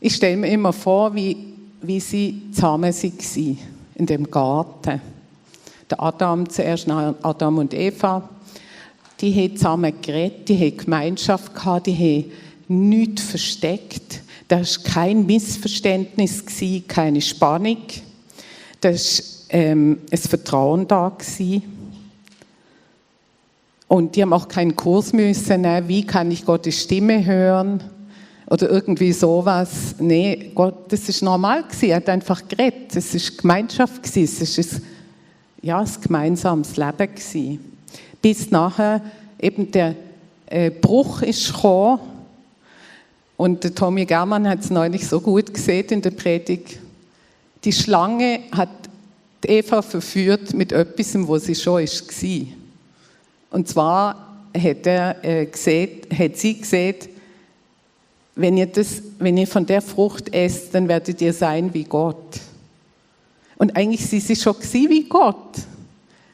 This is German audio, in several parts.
Ich stelle mir immer vor, wie sie zusammen waren in dem Garten. Der Adam zuerst, nach Adam und Eva, die haben zusammen geredet, die haben Gemeinschaft gehabt, die haben nichts versteckt. Da war kein Missverständnis, keine Spannung. Da war ein Vertrauen da. Und die haben auch keinen Kurs müssen nehmen, wie kann ich Gottes Stimme hören oder irgendwie sowas. Nee, Gott, das ist normal gewesen. Er hat einfach geredet. Es ist Gemeinschaft gewesen. Es ist ein gemeinsames Leben gewesen. Bis nachher eben der Bruch ist gekommen. Und der Tommy Germann hat es neulich so gut gesehen in der Predigt. Die Schlange hat Eva verführt mit etwas, wo sie schon war. Und zwar hat sie gesehen, wenn ihr von der Frucht esst, dann werdet ihr sein wie Gott. Und eigentlich sind sie schon wie Gott.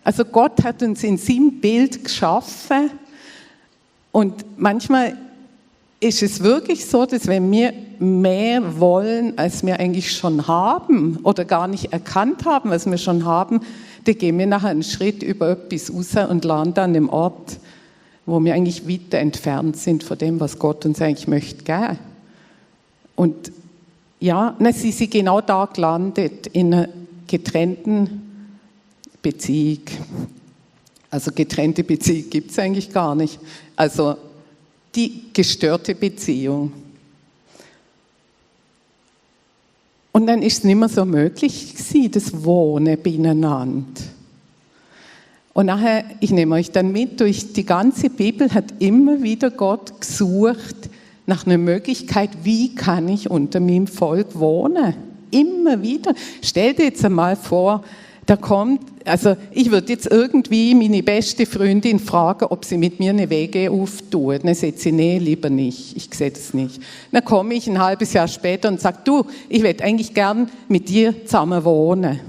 Also Gott hat uns in seinem Bild geschaffen. Und manchmal ist es wirklich so, dass wenn wir mehr wollen, als wir eigentlich schon haben oder gar nicht erkannt haben, was wir schon haben, dann gehen wir nachher einen Schritt über etwas raus und landen an einem Ort, wo wir eigentlich weiter entfernt sind von dem, was Gott uns eigentlich möchte geben. Und ja, sie sind genau da gelandet, in einer getrennten Beziehung. Also getrennte Beziehung gibt es eigentlich gar nicht. Also die gestörte Beziehung. Und dann ist es nicht mehr so möglich gewesen, das Wohnen beieinander. Und nachher, ich nehme euch dann mit, durch die ganze Bibel hat immer wieder Gott gesucht nach einer Möglichkeit, wie kann ich unter meinem Volk wohnen? Immer wieder. Stell dir jetzt einmal vor, ich würde jetzt irgendwie meine beste Freundin fragen, ob sie mit mir eine WG auftut. Dann sagt sie, nee, lieber nicht, ich sehe das nicht. Dann komme ich ein halbes Jahr später und sage, du, ich würde eigentlich gern mit dir zusammen wohnen.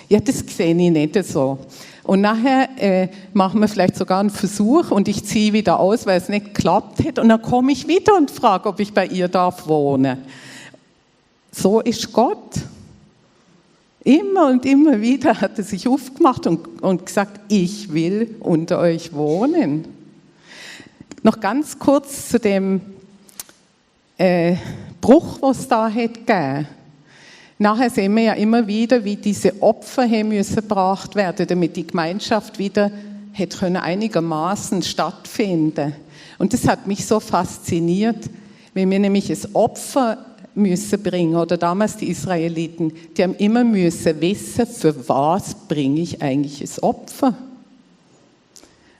Ja, das sehe ich nicht so. Und nachher machen wir vielleicht sogar einen Versuch und ich ziehe wieder aus, weil es nicht geklappt hat. Und dann komme ich wieder und frage, ob ich bei ihr darf wohnen. So ist Gott. Immer und immer wieder hat er sich aufgemacht und gesagt, ich will unter euch wohnen. Noch ganz kurz zu dem Bruch, was es da hat gegeben. Nachher sehen wir ja immer wieder, wie diese Opfer müssen gebracht werden, damit die Gemeinschaft wieder einigermaßen stattfinden. Und das hat mich so fasziniert, wenn wir nämlich ein Opfer müssen bringen, oder damals die Israeliten, die haben immer müssen wissen, für was bringe ich eigentlich ein Opfer.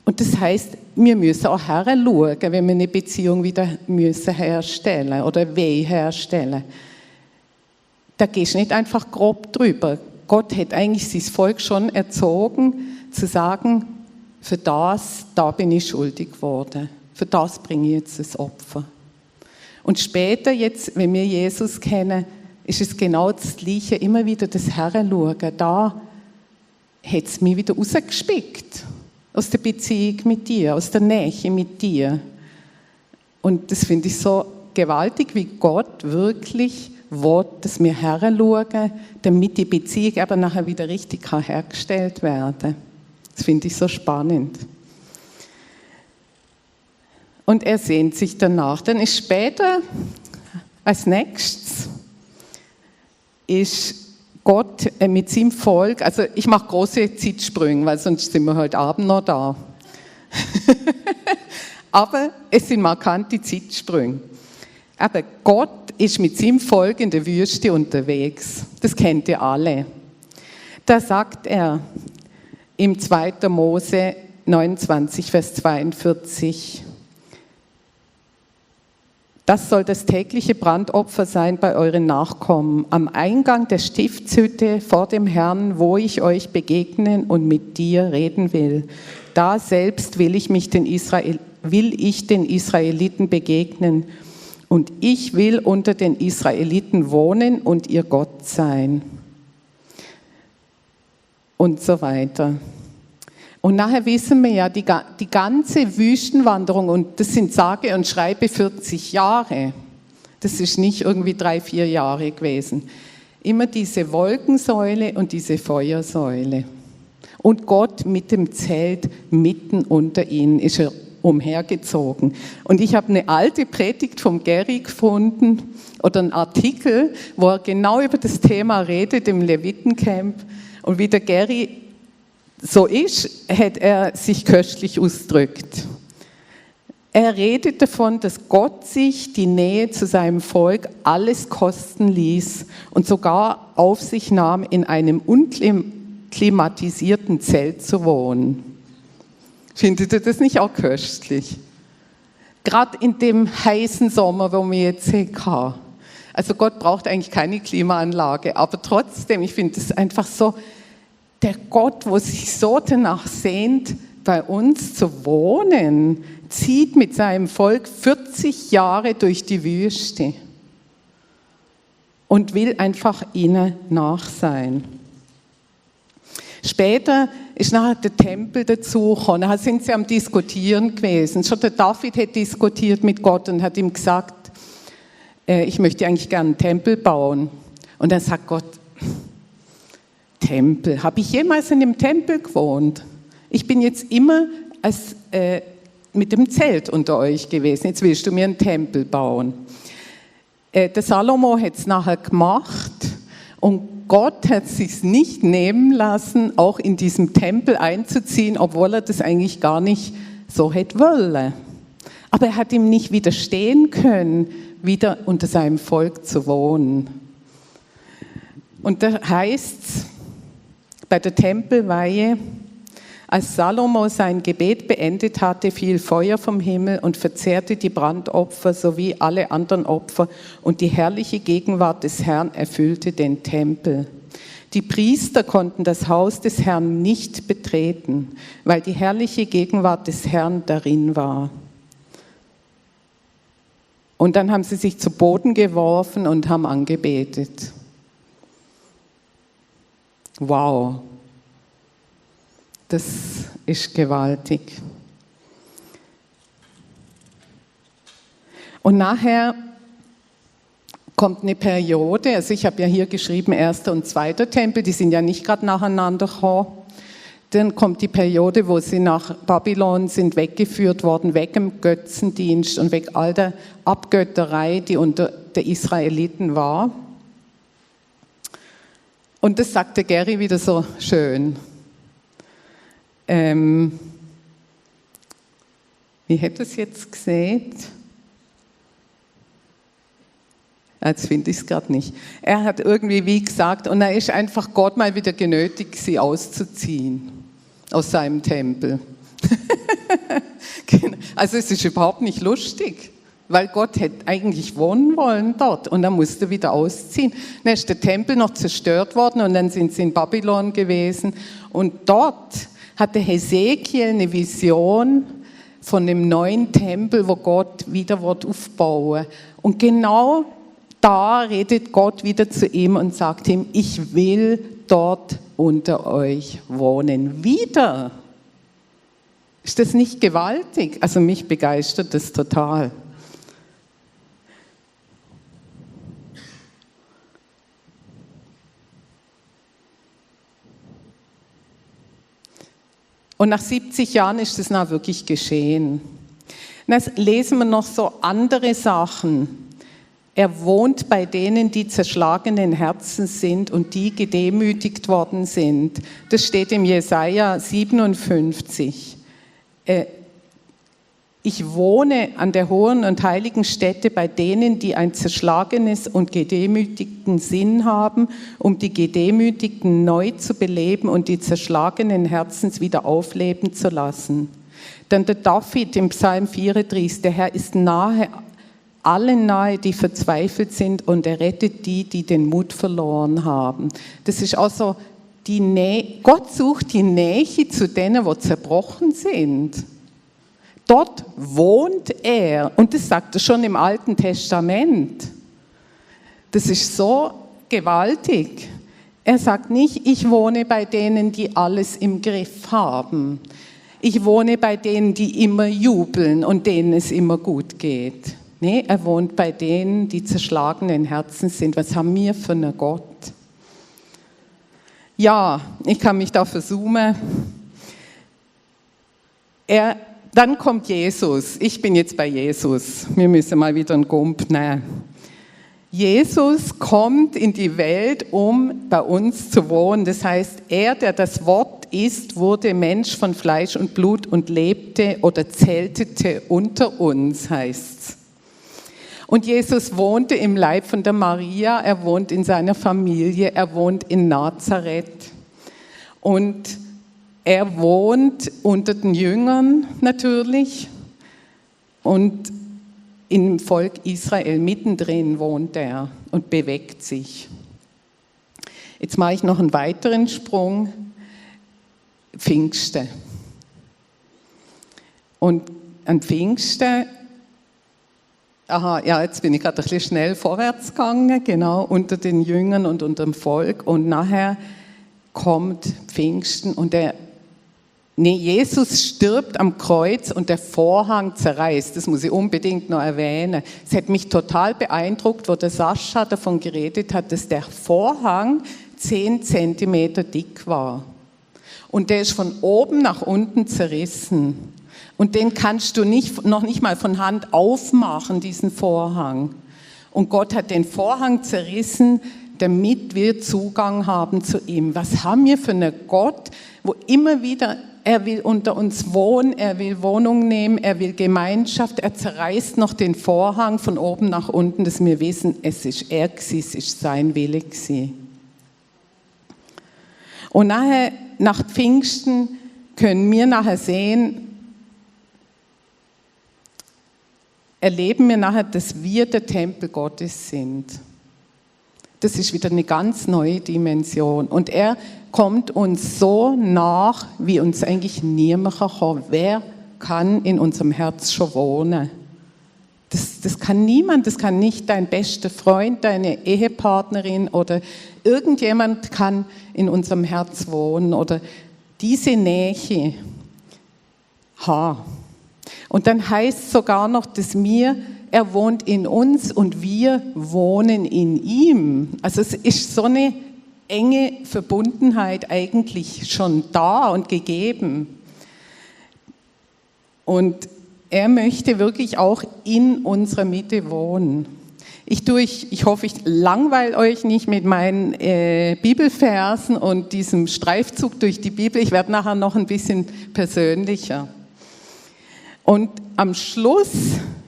Und das heißt, wir müssen auch heranschauen, wenn wir eine Beziehung wieder müssen herstellen oder herstellen. Da gehst du nicht einfach grob drüber. Gott hat eigentlich sein Volk schon erzogen, zu sagen, für das, da bin ich schuldig geworden. Für das bringe ich jetzt ein Opfer. Und später jetzt, wenn wir Jesus kennen, ist es genau das Gleiche, immer wieder das Heranschauen. Da hat es mich wieder rausgespickt, aus der Beziehung mit dir, aus der Nähe mit dir. Und das finde ich so gewaltig, wie Gott wirklich will, dass wir heranschauen, damit die Beziehung aber nachher wieder richtig hergestellt werden kann. Das finde ich so spannend. Und er sehnt sich danach. Dann ist später, als nächstes, ist Gott mit seinem Volk, also ich mache große Zeitsprünge, weil sonst sind wir heute Abend noch da. Aber es sind markante Zeitsprünge. Aber Gott ist mit seinem Volk in der Wüste unterwegs. Das kennt ihr alle. Da sagt er im 2. Mose 29, Vers 42, das soll das tägliche Brandopfer sein bei euren Nachkommen, am Eingang der Stiftshütte vor dem Herrn, wo ich euch begegnen und mit dir reden will. Da selbst will ich den Israeliten begegnen und ich will unter den Israeliten wohnen und ihr Gott sein. Und so weiter. Und nachher wissen wir ja, die ganze Wüstenwanderung, und das sind sage und schreibe 40 Jahre, Das ist nicht irgendwie 3-4 Jahre gewesen. Immer diese Wolkensäule und diese Feuersäule. Und Gott mit dem Zelt mitten unter ihnen ist er umhergezogen. Und ich habe eine alte Predigt vom Gary gefunden oder einen Artikel, wo er genau über das Thema redet im Levitencamp. Und wie der Gary so ist, hat er sich köstlich ausgedrückt. Er redet davon, dass Gott sich die Nähe zu seinem Volk alles kosten ließ und sogar auf sich nahm, in einem unklimatisierten Zelt zu wohnen. Findet ihr das nicht auch köstlich? Gerade in dem heißen Sommer, wo wir jetzt hatten. Also Gott braucht eigentlich keine Klimaanlage, aber trotzdem, ich finde es einfach so, der Gott, wo sich so danach sehnt, bei uns zu wohnen, zieht mit seinem Volk 40 Jahre durch die Wüste und will einfach ihnen nach sein. Später ist nachher der Tempel dazugekommen, da sind sie am Diskutieren gewesen. Schon der David hat diskutiert mit Gott und hat ihm gesagt, ich möchte eigentlich gerne einen Tempel bauen. Und dann sagt Gott, Tempel, habe ich jemals in einem Tempel gewohnt? Ich bin jetzt immer mit dem Zelt unter euch gewesen, jetzt willst du mir einen Tempel bauen. Der Salomo hat es nachher gemacht und Gott hat es sich nicht nehmen lassen, auch in diesem Tempel einzuziehen, obwohl er das eigentlich gar nicht so hätte wollen. Aber er hat ihm nicht widerstehen können, wieder unter seinem Volk zu wohnen. Und da heißt es bei der Tempelweihe, als Salomo sein Gebet beendet hatte, fiel Feuer vom Himmel und verzehrte die Brandopfer sowie alle anderen Opfer und die herrliche Gegenwart des Herrn erfüllte den Tempel. Die Priester konnten das Haus des Herrn nicht betreten, weil die herrliche Gegenwart des Herrn darin war. Und dann haben sie sich zu Boden geworfen und haben angebetet. Wow. Das ist gewaltig. Und nachher kommt eine Periode, also ich habe ja hier geschrieben, 1. und 2. Tempel, die sind ja nicht gerade nacheinander gekommen. Dann kommt die Periode, wo sie nach Babylon sind weggeführt worden, weg im Götzendienst und weg all der Abgötterei, die unter der Israeliten war. Und das sagte Gary wieder so schön. Wie hätte es jetzt gesehen? Jetzt finde ich es gerade nicht. Er hat irgendwie wie gesagt, und er ist einfach Gott mal wieder genötigt, sie auszuziehen aus seinem Tempel. Also es ist überhaupt nicht lustig, weil Gott hätte eigentlich wohnen wollen dort und er musste wieder ausziehen. Dann ist der Tempel noch zerstört worden und dann sind sie in Babylon gewesen und dort hatte Hesekiel eine Vision von einem neuen Tempel, wo Gott wieder aufbauen will. Und genau da redet Gott wieder zu ihm und sagt ihm, ich will dort unter euch wohnen. Wieder. Ist das nicht gewaltig? Also mich begeistert das total. Und nach 70 Jahren ist das dann wirklich geschehen. Dann lesen wir noch so andere Sachen. Er wohnt bei denen, die zerschlagenen Herzen sind und die gedemütigt worden sind. Das steht im Jesaja 57. Ich wohne an der hohen und heiligen Stätte bei denen, die ein zerschlagenes und gedemütigten Sinn haben, um die Gedemütigten neu zu beleben und die zerschlagenen Herzens wieder aufleben zu lassen. Dann der David im Psalm 34, der Herr ist nahe, allen nahe, die verzweifelt sind und er rettet die, die den Mut verloren haben. Das ist auch so, die Nähe, Gott sucht die Nähe zu denen, die zerbrochen sind. Dort wohnt er und das sagt er schon im Alten Testament. Das ist so gewaltig. Er sagt nicht, ich wohne bei denen, die alles im Griff haben. Ich wohne bei denen, die immer jubeln und denen es immer gut geht. Nee, er wohnt bei denen, die zerschlagenen Herzen sind. Was haben wir für einen Gott? Ja, ich kann mich da versummen. Dann kommt Jesus. Ich bin jetzt bei Jesus. Wir müssen mal wieder einen Gump nehmen. Jesus kommt in die Welt, um bei uns zu wohnen. Das heißt, er, der das Wort ist, wurde Mensch von Fleisch und Blut und lebte oder zeltete unter uns, heißt's. Und Jesus wohnte im Leib von der Maria, er wohnt in seiner Familie, er wohnt in Nazareth. Und er wohnt unter den Jüngern natürlich und im Volk Israel, mittendrin wohnt er und bewegt sich. Jetzt mache ich noch einen weiteren Sprung. Pfingsten. Und an Pfingsten, jetzt bin ich gerade ein bisschen schnell vorwärts gegangen, genau, unter den Jüngern und unter dem Volk. Und nachher kommt Pfingsten und Jesus stirbt am Kreuz und der Vorhang zerreißt. Das muss ich unbedingt noch erwähnen. Es hat mich total beeindruckt, wo der Sascha davon geredet hat, dass der Vorhang 10 Zentimeter dick war. Und der ist von oben nach unten zerrissen. Und den kannst du noch nicht mal von Hand aufmachen, diesen Vorhang. Und Gott hat den Vorhang zerrissen, damit wir Zugang haben zu ihm. Was haben wir für einen Gott, wo immer wieder er will unter uns wohnen, er will Wohnung nehmen, er will Gemeinschaft, er zerreißt noch den Vorhang von oben nach unten, dass wir wissen, es ist er gewesen, es ist sein Wille gewesen. Und nachher, nach Pfingsten, können wir nachher sehen, erleben wir nachher, dass wir der Tempel Gottes sind. Das ist wieder eine ganz neue Dimension. Und er kommt uns so nach, wie uns eigentlich niemand kann. Wer kann in unserem Herz schon wohnen? Das kann niemand, das kann nicht dein bester Freund, deine Ehepartnerin oder irgendjemand kann in unserem Herz wohnen oder diese Nähe. Und dann heißt es sogar noch, dass er wohnt in uns und wir wohnen in ihm. Also es ist so eine enge Verbundenheit eigentlich schon da und gegeben. Und er möchte wirklich auch in unserer Mitte wohnen. Ich hoffe, ich langweile euch nicht mit meinen Bibelversen und diesem Streifzug durch die Bibel. Ich werde nachher noch ein bisschen persönlicher. Und am Schluss,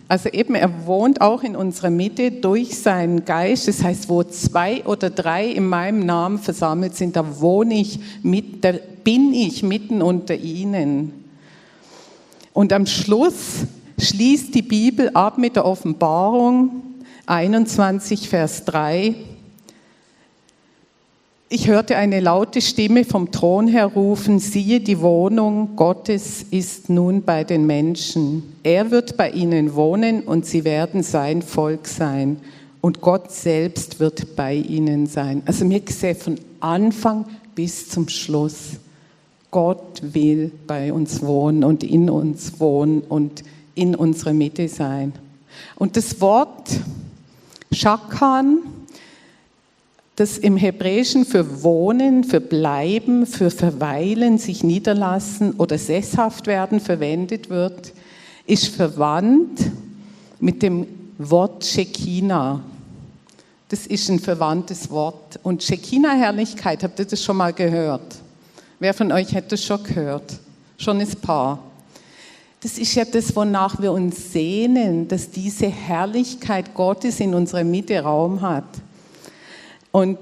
also eben, er wohnt auch in unserer Mitte durch seinen Geist. Das heißt, wo 2 oder 3 in meinem Namen versammelt sind, da bin ich mitten unter ihnen. Und am Schluss schließt die Bibel ab mit der Offenbarung 21, Vers 3. Ich hörte eine laute Stimme vom Thron her rufen, siehe, die Wohnung Gottes ist nun bei den Menschen. Er wird bei ihnen wohnen und sie werden sein Volk sein. Und Gott selbst wird bei ihnen sein. Also wir sehen von Anfang bis zum Schluss, Gott will bei uns wohnen und in uns wohnen und in unserer Mitte sein. Und das Wort Shakan, das im Hebräischen für wohnen, für bleiben, für verweilen, sich niederlassen oder sesshaft werden verwendet wird, ist verwandt mit dem Wort Shekinah. Das ist ein verwandtes Wort. Und Shekinah-Herrlichkeit, habt ihr das schon mal gehört? Wer von euch hat das schon gehört? Schon ein paar. Das ist ja das, wonach wir uns sehnen, dass diese Herrlichkeit Gottes in unserer Mitte Raum hat. Und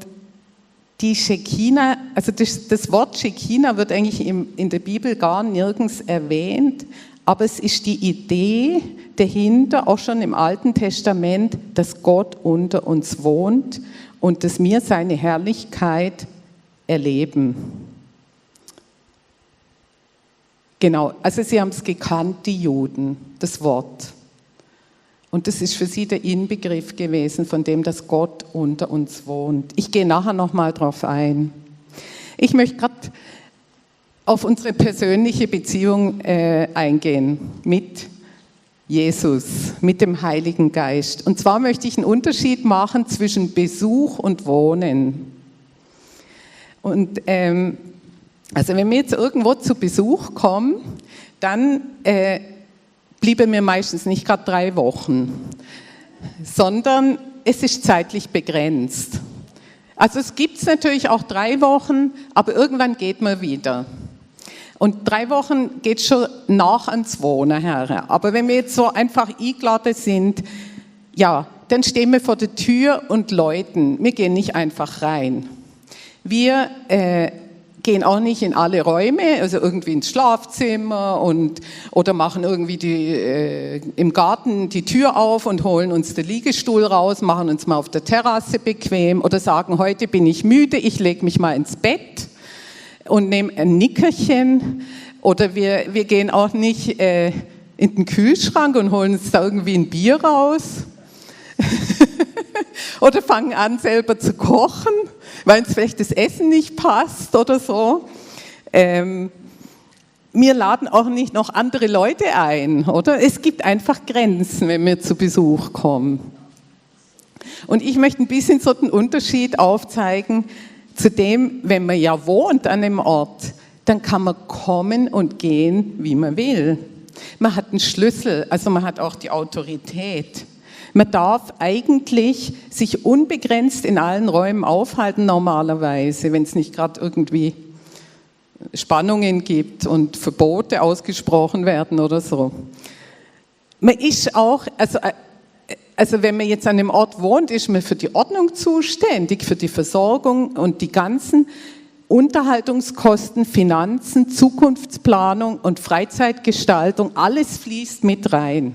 die Shekinah, also das Wort Shekinah wird eigentlich in der Bibel gar nirgends erwähnt, aber es ist die Idee dahinter, auch schon im Alten Testament, dass Gott unter uns wohnt und dass wir seine Herrlichkeit erleben. Genau, also sie haben es gekannt, die Juden, das Wort. Und das ist für sie der Inbegriff gewesen, von dem, dass Gott unter uns wohnt. Ich gehe nachher nochmal drauf ein. Ich möchte gerade auf unsere persönliche Beziehung eingehen mit Jesus mit dem Heiligen Geist. Und zwar möchte ich einen Unterschied machen zwischen Besuch und Wohnen. Und also wenn wir jetzt irgendwo zu Besuch kommen, dann blieben wir meistens nicht gerade 3 Wochen, sondern es ist zeitlich begrenzt. Also es gibt es natürlich auch 3 Wochen, aber irgendwann geht man wieder. Und 3 Wochen geht schon nach ans Wohnen her. Aber wenn wir jetzt so einfach eingeladen sind, ja, dann stehen wir vor der Tür und läuten. Wir gehen nicht einfach rein. Wir gehen auch nicht in alle Räume, also irgendwie ins Schlafzimmer oder machen irgendwie im Garten die Tür auf und holen uns den Liegestuhl raus, machen uns mal auf der Terrasse bequem oder sagen, heute bin ich müde, ich lege mich mal ins Bett und nehme ein Nickerchen. Oder wir gehen auch nicht in den Kühlschrank und holen uns da irgendwie ein Bier raus. Oder fangen an, selber zu kochen, weil uns vielleicht das Essen nicht passt oder so. Wir laden auch nicht noch andere Leute ein, oder? Es gibt einfach Grenzen, wenn wir zu Besuch kommen. Und ich möchte ein bisschen so den Unterschied aufzeigen zu dem, wenn man ja wohnt an einem Ort, dann kann man kommen und gehen, wie man will. Man hat einen Schlüssel, also man hat auch die Autorität. Man darf eigentlich sich unbegrenzt in allen Räumen aufhalten normalerweise, wenn es nicht gerade irgendwie Spannungen gibt und Verbote ausgesprochen werden oder so. Man ist auch, also wenn man jetzt an einem Ort wohnt, ist man für die Ordnung zuständig, für die Versorgung und die ganzen Unterhaltungskosten, Finanzen, Zukunftsplanung und Freizeitgestaltung, alles fließt mit rein.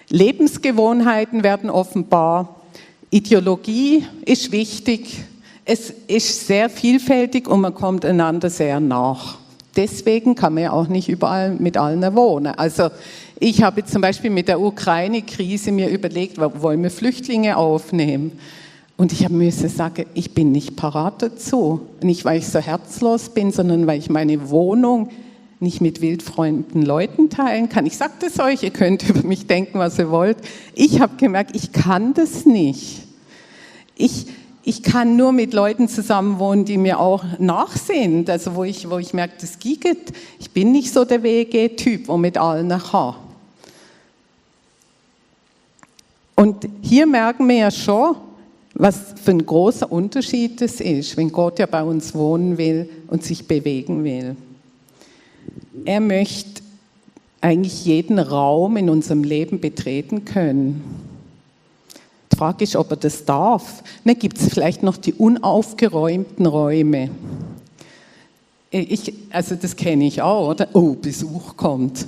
Lebensgewohnheiten werden offenbar, Ideologie ist wichtig, es ist sehr vielfältig und man kommt einander sehr nach. Deswegen kann man ja auch nicht überall mit allen wohnen. Also ich habe zum Beispiel mit der Ukraine-Krise mir überlegt, wollen wir Flüchtlinge aufnehmen? Und ich habe müssen sagen, ich bin nicht parat dazu. Nicht, weil ich so herzlos bin, sondern weil ich meine Wohnung nicht mit wildfremden Leuten teilen kann. Ich sage das euch, ihr könnt über mich denken, was ihr wollt. Ich habe gemerkt, ich kann das nicht. Ich kann nur mit Leuten zusammenwohnen, die mir auch nach sind, also wo ich merke, das geht. Ich bin nicht so der WG-Typ, der mit allen kann. Und hier merken wir ja schon, was für ein großer Unterschied das ist, wenn Gott ja bei uns wohnen will und sich bewegen will. Er möchte eigentlich jeden Raum in unserem Leben betreten können. Die Frage ist, ob er das darf. Dann gibt es vielleicht noch die unaufgeräumten Räume. Also das kenne ich auch, oder? Oh, Besuch kommt.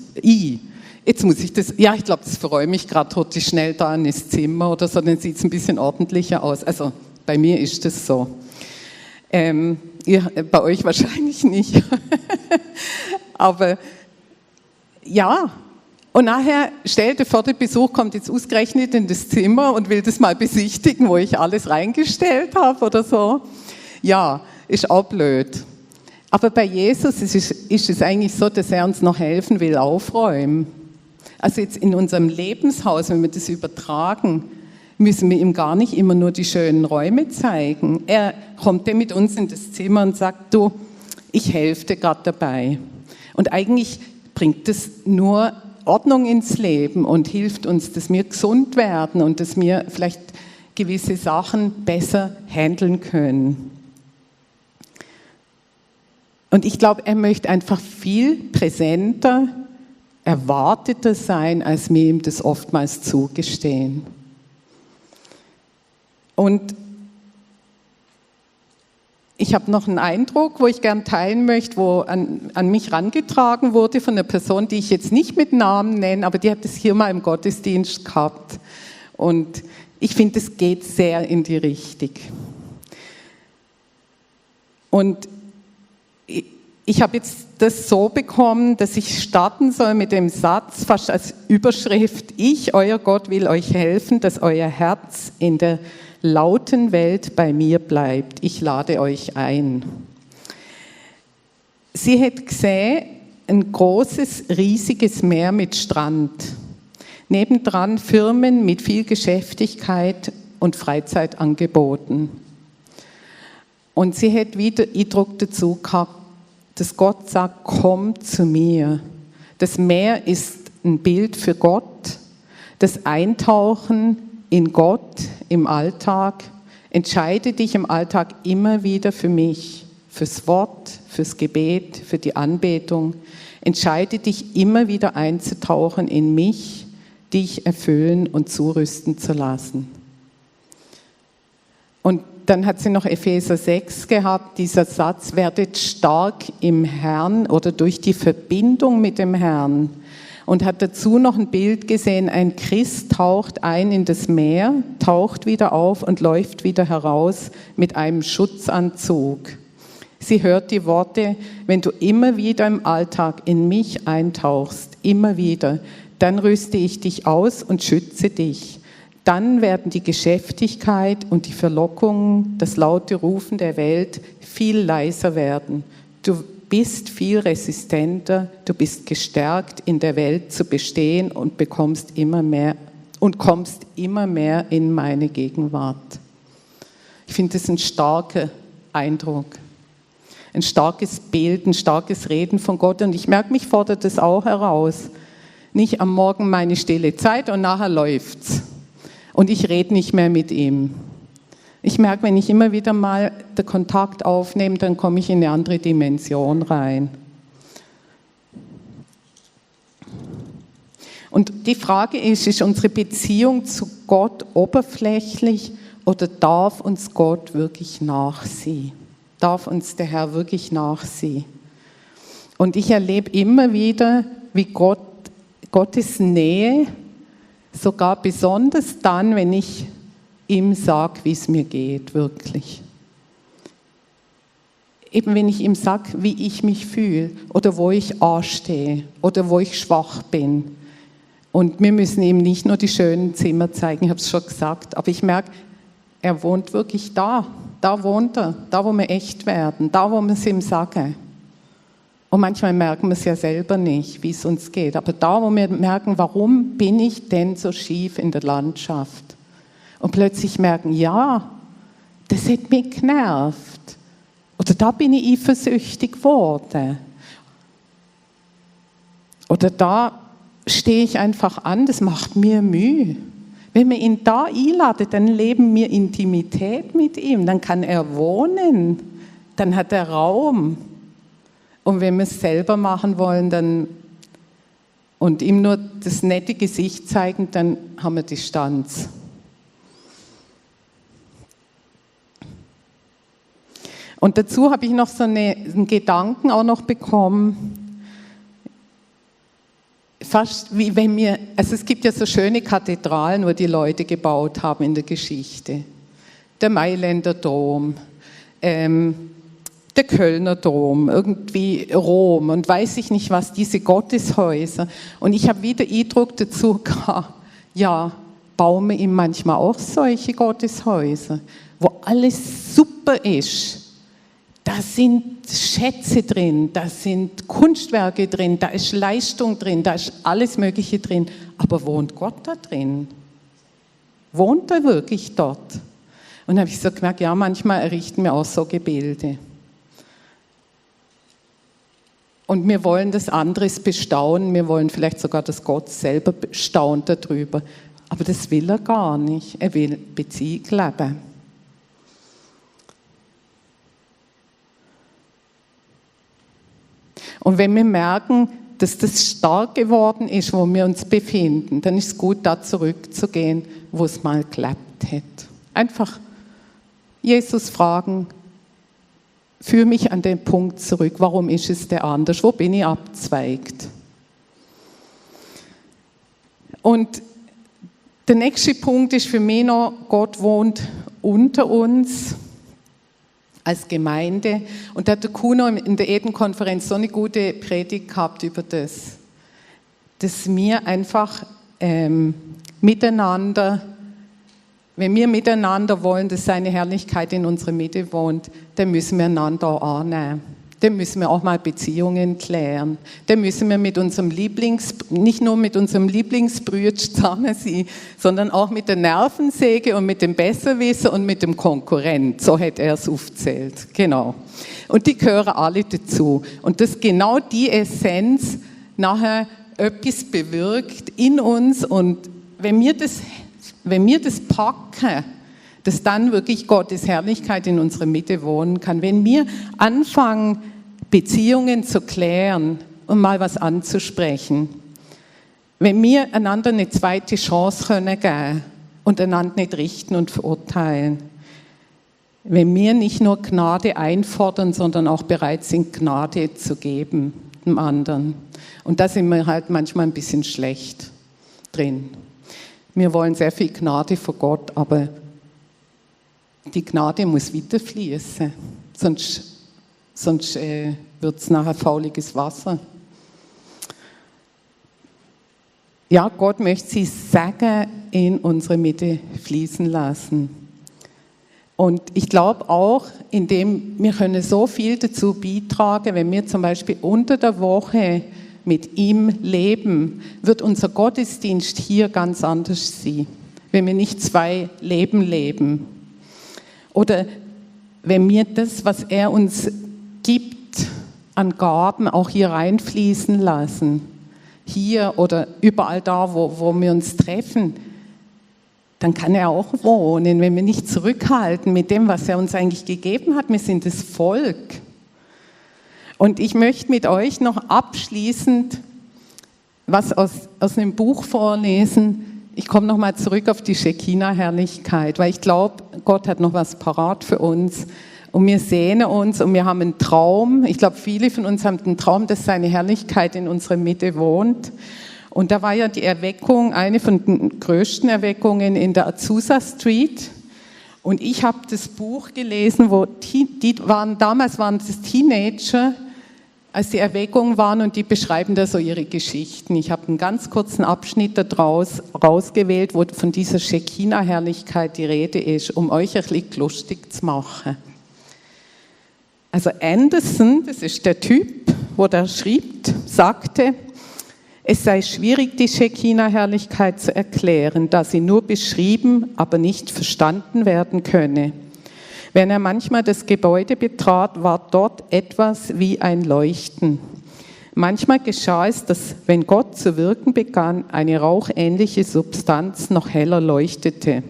Jetzt muss ich das, ja, ich glaube, das verräume ich gerade total schnell da in das Zimmer oder so, dann sieht es ein bisschen ordentlicher aus. Also bei mir ist das so. Bei euch wahrscheinlich nicht. Aber ja, und nachher stellt dir vor, der Besuch kommt jetzt ausgerechnet in das Zimmer und will das mal besichtigen, wo ich alles reingestellt habe oder so. Ja, ist auch blöd. Aber bei Jesus ist es eigentlich so, dass er uns noch helfen will, aufräumen. Also jetzt in unserem Lebenshaus, wenn wir das übertragen, müssen wir ihm gar nicht immer nur die schönen Räume zeigen. Er kommt dann mit uns in das Zimmer und sagt, du, ich helfe dir gerade dabei. Und eigentlich bringt es nur Ordnung ins Leben und hilft uns, dass wir gesund werden und dass wir vielleicht gewisse Sachen besser handeln können. Und ich glaube, er möchte einfach viel präsenter, erwarteter sein, als wir ihm das oftmals zugestehen. Und ich habe noch einen Eindruck, wo ich gern teilen möchte, wo an mich herangetragen wurde von einer Person, die ich jetzt nicht mit Namen nenne, aber die hat es hier mal im Gottesdienst gehabt. Und ich finde, es geht sehr in die Richtung. Und ich habe jetzt das so bekommen, dass ich starten soll mit dem Satz, fast als Überschrift, ich, euer Gott, will euch helfen, dass euer Herz in der lauten Welt bei mir bleibt. Ich lade euch ein. Sie hat gesehen, ein großes, riesiges Meer mit Strand. Nebendran Firmen mit viel Geschäftigkeit und Freizeitangeboten. Und sie hat wieder Eindruck dazu gehabt, dass Gott sagt, komm zu mir. Das Meer ist ein Bild für Gott, das Eintauchen in Gott im Alltag. Entscheide dich im Alltag immer wieder für mich, fürs Wort, fürs Gebet, für die Anbetung. Entscheide dich immer wieder einzutauchen in mich, dich erfüllen und zurüsten zu lassen. Und dann hat sie noch Epheser 6 gehabt, dieser Satz, werdet stark im Herrn oder durch die Verbindung mit dem Herrn. Und hat dazu noch ein Bild gesehen, ein Christ taucht ein in das Meer, taucht wieder auf und läuft wieder heraus mit einem Schutzanzug. Sie hört die Worte, wenn du immer wieder im Alltag in mich eintauchst, immer wieder, dann rüste ich dich aus und schütze dich. Dann werden die Geschäftigkeit und die Verlockungen, das laute Rufen der Welt viel leiser werden. Du bist viel resistenter, du bist gestärkt, in der Welt zu bestehen und kommst immer mehr in meine Gegenwart. Ich finde das ein starker Eindruck, ein starkes Bild, ein starkes Reden von Gott. Und ich merke, mich fordert das auch heraus. Nicht am Morgen meine stille Zeit und nachher läuft's. Und ich rede nicht mehr mit ihm. Ich merke, wenn ich immer wieder mal den Kontakt aufnehme, dann komme ich in eine andere Dimension rein. Und die Frage ist unsere Beziehung zu Gott oberflächlich oder darf uns Gott wirklich nachsehen? Darf uns der Herr wirklich nachsehen? Und ich erlebe immer wieder, wie Gottes Nähe, sogar besonders dann, wenn ich ihm sage, wie es mir geht, wirklich. Eben wenn ich ihm sage, wie ich mich fühle oder wo ich anstehe oder wo ich schwach bin. Und wir müssen ihm nicht nur die schönen Zimmer zeigen, ich habe es schon gesagt, aber ich merke, er wohnt wirklich da. Da wohnt er, da wo wir echt werden, da wo wir es ihm sagen. Und manchmal merken wir es ja selber nicht, wie es uns geht. Aber da, wo wir merken, warum bin ich denn so schief in der Landschaft? Und plötzlich merken, ja, das hat mich genervt. Oder da bin ich eifersüchtig geworden. Oder da stehe ich einfach an, das macht mir Mühe. Wenn wir ihn da einladen, dann leben wir Intimität mit ihm. Dann kann er wohnen. Dann hat er Raum. Und wenn wir es selber machen wollen und ihm nur das nette Gesicht zeigen, dann haben wir Distanz. Und dazu habe ich noch so einen Gedanken auch noch bekommen, fast wie wenn es gibt ja so schöne Kathedralen, wo die Leute gebaut haben in der Geschichte. Der Mailänder Dom, der Kölner Dom, irgendwie Rom und weiß ich nicht was, diese Gotteshäuser. Und ich habe wieder Eindruck dazu gehabt, ja, bauen wir ihm manchmal auch solche Gotteshäuser, wo alles super ist. Da sind Schätze drin, da sind Kunstwerke drin, da ist Leistung drin, da ist alles Mögliche drin. Aber wohnt Gott da drin? Wohnt er wirklich dort? Und dann habe ich so gemerkt, ja, manchmal errichten wir auch so Gebilde. Und wir wollen das anderes bestaunen, wir wollen vielleicht sogar, dass Gott selber staunt darüber. Aber das will er gar nicht, er will Beziehung leben. Und wenn wir merken, dass das stark geworden ist, wo wir uns befinden, dann ist es gut, da zurückzugehen, wo es mal geklappt hat. Einfach Jesus fragen, führe mich an den Punkt zurück, warum ist es der anders, wo bin ich abzweigt? Und der nächste Punkt ist für mich noch, Gott wohnt unter uns als Gemeinde. Und da hat der Kuno in der Eden-Konferenz so eine gute Predigt gehabt über das, dass wir einfach miteinander, wenn wir miteinander wollen, dass seine Herrlichkeit in unserer Mitte wohnt, dann müssen wir einander auch annehmen. dann müssen wir auch mal Beziehungen klären. Dann müssen wir mit unserem nicht nur mit unserem Lieblingsbrüder zusammen sein, sondern auch mit der Nervensäge und mit dem Besserwisser und mit dem Konkurrent. So hat er es aufgezählt. Genau. Und die gehören alle dazu. Und dass genau die Essenz nachher etwas bewirkt in uns. Und wenn wir das packen, dass dann wirklich Gottes Herrlichkeit in unserer Mitte wohnen kann. Wenn wir anfangen, Beziehungen zu klären und mal was anzusprechen, wenn wir einander eine zweite Chance geben können und einander nicht richten und verurteilen, wenn wir nicht nur Gnade einfordern, sondern auch bereit sind, Gnade zu geben dem anderen. Und da sind wir halt manchmal ein bisschen schlecht drin. Wir wollen sehr viel Gnade vor Gott, aber die Gnade muss weiterfließen, sonst wird es nachher fauliges Wasser. Ja, Gott möchte sie Segen in unsere Mitte fließen lassen. Und ich glaube auch, indem wir können so viel dazu beitragen, wenn wir zum Beispiel unter der Woche mit ihm leben, wird unser Gottesdienst hier ganz anders sein, wenn wir nicht 2 Leben leben. Oder wenn wir das, was er uns gibt an Gaben, auch hier reinfließen lassen, hier oder überall da, wo wir uns treffen, dann kann er auch wohnen, wenn wir nicht zurückhalten mit dem, was er uns eigentlich gegeben hat. Wir sind das Volk. Und ich möchte mit euch noch abschließend was aus einem Buch vorlesen. Ich komme nochmal zurück auf die Schekina-Herrlichkeit, weil ich glaube, Gott hat noch was parat für uns. Und wir sehnen uns und wir haben einen Traum. Ich glaube, viele von uns haben den Traum, dass seine Herrlichkeit in unserer Mitte wohnt. Und da war ja die Erweckung, eine von den größten Erweckungen in der Azusa Street. Und ich habe das Buch gelesen, damals waren es Teenager, als die Erweckung waren, und die beschreiben da so ihre Geschichten. Ich habe einen ganz kurzen Abschnitt daraus rausgewählt, wo von dieser Schekina-Herrlichkeit die Rede ist, um euch ein bisschen lustig zu machen. Also Anderson, das ist der Typ, wo der schrieb, sagte, es sei schwierig, die Schekina-Herrlichkeit zu erklären, da sie nur beschrieben, aber nicht verstanden werden könne. Wenn er manchmal das Gebäude betrat, war dort etwas wie ein Leuchten. Manchmal geschah es, dass, wenn Gott zu wirken begann, eine rauchähnliche Substanz noch heller leuchtete.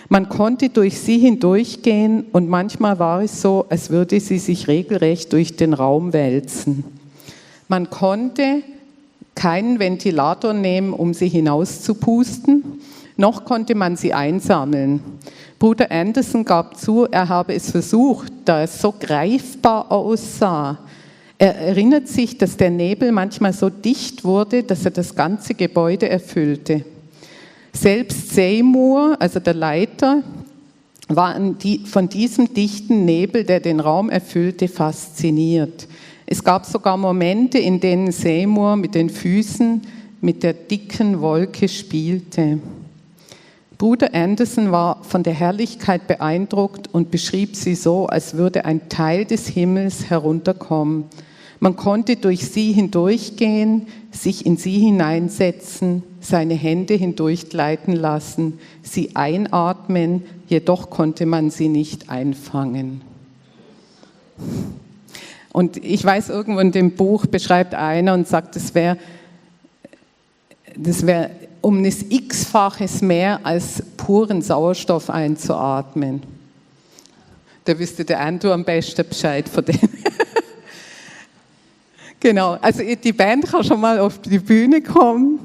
Man konnte durch sie hindurchgehen und manchmal war es so, als würde sie sich regelrecht durch den Raum wälzen. Man konnte keinen Ventilator nehmen, um sie hinauszupusten, noch konnte man sie einsammeln. Bruder Anderson gab zu, er habe es versucht, da es so greifbar aussah. Er erinnert sich, dass der Nebel manchmal so dicht wurde, dass er das ganze Gebäude erfüllte. Selbst Seymour, also der Leiter, war von diesem dichten Nebel, der den Raum erfüllte, fasziniert. Es gab sogar Momente, in denen Seymour mit den Füßen mit der dicken Wolke spielte. Bruder Anderson war von der Herrlichkeit beeindruckt und beschrieb sie so, als würde ein Teil des Himmels herunterkommen. Man konnte durch sie hindurchgehen, sich in sie hineinsetzen, seine Hände hindurchgleiten lassen, sie einatmen, jedoch konnte man sie nicht einfangen. Und ich weiß, irgendwo in dem Buch beschreibt einer und sagt, das wäre um ein X-faches mehr als puren Sauerstoff einzuatmen. Da wüsste der Andrew am besten Bescheid von dem. Genau, also die Band kann schon mal auf die Bühne kommen.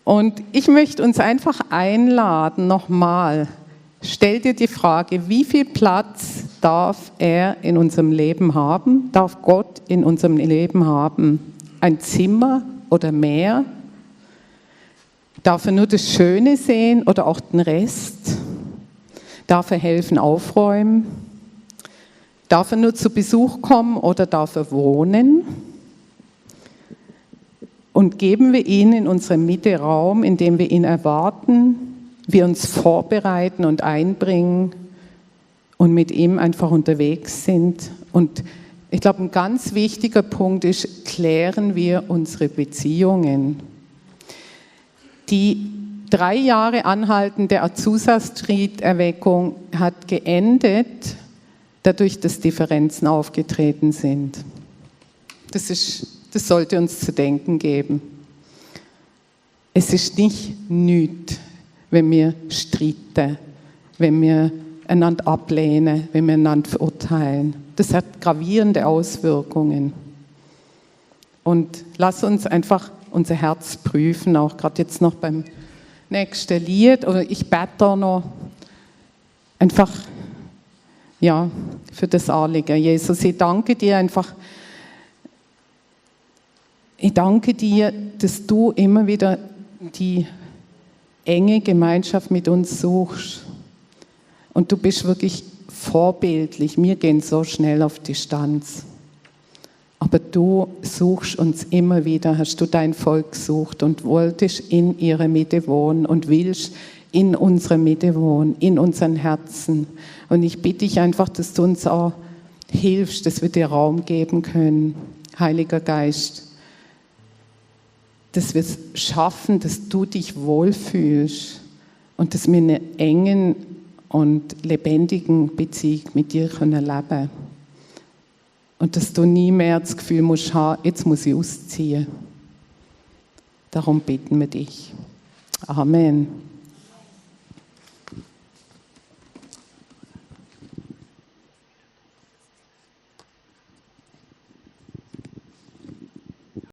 Und ich möchte uns einfach einladen, nochmal, stell dir die Frage, wie viel Platz darf er in unserem Leben haben? Darf Gott in unserem Leben haben? Ein Zimmer oder mehr? Darf er nur das Schöne sehen oder auch den Rest? Darf er helfen, aufräumen? Darf er nur zu Besuch kommen oder darf er wohnen? Und geben wir ihm in unserer Mitte Raum, indem wir ihn erwarten, wir uns vorbereiten und einbringen und mit ihm einfach unterwegs sind. Und Ich glaube, ein ganz wichtiger Punkt ist, klären wir unsere Beziehungen. Die 3 Jahre anhaltende Azusa Street-Erweckung hat geendet, dadurch, dass Differenzen aufgetreten sind. Das sollte uns zu denken geben. Es ist nicht nichts, wenn wir streiten, wenn wir einander ablehnen, wenn wir einander verurteilen. Das hat gravierende Auswirkungen. Und lass uns einfach unser Herz prüfen, auch gerade jetzt noch beim nächsten Lied. Oder ich bete da noch einfach für das Anliegen. Jesus, ich danke dir einfach. Ich danke dir, dass du immer wieder die enge Gemeinschaft mit uns suchst. Und du bist wirklich vorbildlich. Wir gehen so schnell auf Distanz. Aber du suchst uns immer wieder, hast du dein Volk gesucht und wolltest in ihrer Mitte wohnen und willst in unserer Mitte wohnen, in unseren Herzen. Und ich bitte dich einfach, dass du uns auch hilfst, dass wir dir Raum geben können, Heiliger Geist. Dass wir es schaffen, dass du dich wohlfühlst und dass wir in einer engen und lebendigen Beziehung mit dir leben können. Und dass du nie mehr das Gefühl musst haben, jetzt muss ich ausziehen. Darum bitten wir dich. Amen.